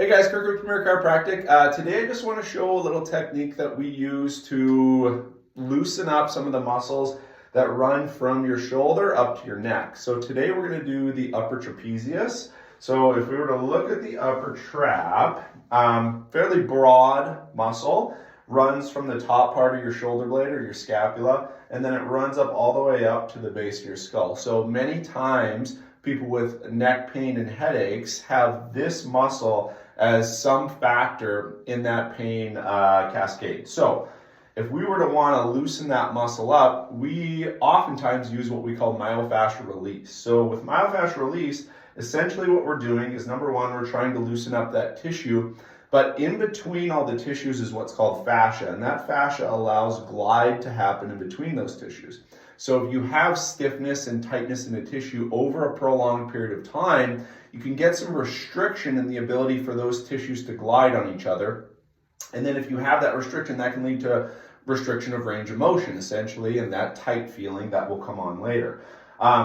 Hey guys, Kirk with Premier Chiropractic. Today I just want to show a little technique that we use to loosen up some of the muscles that run from your shoulder up to your neck. So today we're going to do the upper trapezius. So if we were to look at the upper trap, fairly broad muscle, runs from the top part of your shoulder blade or your scapula, and then it runs up all the way up to the base of your skull. So many times people with neck pain and headaches have this muscle as some factor in that pain cascade. So if we were to want to loosen that muscle up, we oftentimes use what we call myofascial release. So with myofascial release, essentially what we're doing is, number one, we're trying to loosen up that tissue, but in between all the tissues is what's called fascia, and that fascia allows glide to happen in between those tissues. So if you have stiffness and tightness in a tissue over a prolonged period of time, you can get some restriction in the ability for those tissues to glide on each other. And then if you have that restriction, that can lead to restriction of range of motion, essentially, and that tight feeling that will come on later.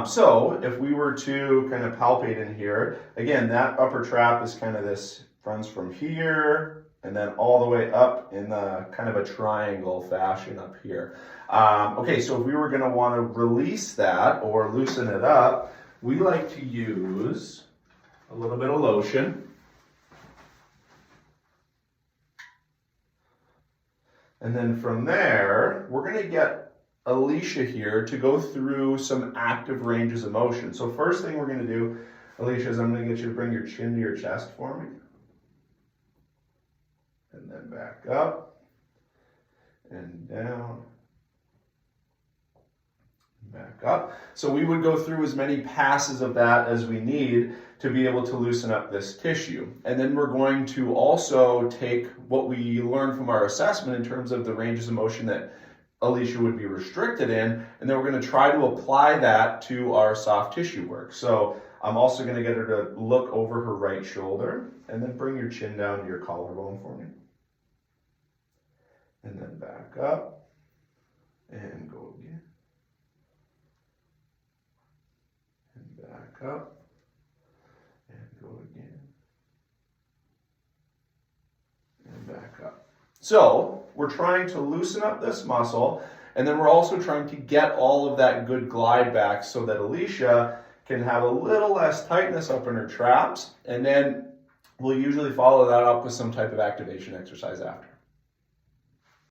So if we were to kind of palpate in here, again, that upper trap is kind of this, runs from here and then all the way up in the kind of a triangle fashion up here. Okay, so if we were going to want to release that or loosen it up, we like to use a little bit of lotion. And then from there, we're going to get Alicia here to go through some active ranges of motion. So first thing we're going to do, Alicia, is I'm going to get you to bring your chin to your chest for me. And then back up and down. Back up. So we would go through as many passes of that as we need to be able to loosen up this tissue. And then we're going to also take what we learned from our assessment in terms of the ranges of motion that Alicia would be restricted in, and then we're going to try to apply that to our soft tissue work. So I'm also going to get her to look over her right shoulder and then bring your chin down to your collarbone for me. And then back up and go again. And back up and go again. And back up. So we're trying to loosen up this muscle, and then we're also trying to get all of that good glide back so that Alicia can have a little less tightness up in her traps, and then we'll usually follow that up with some type of activation exercise after.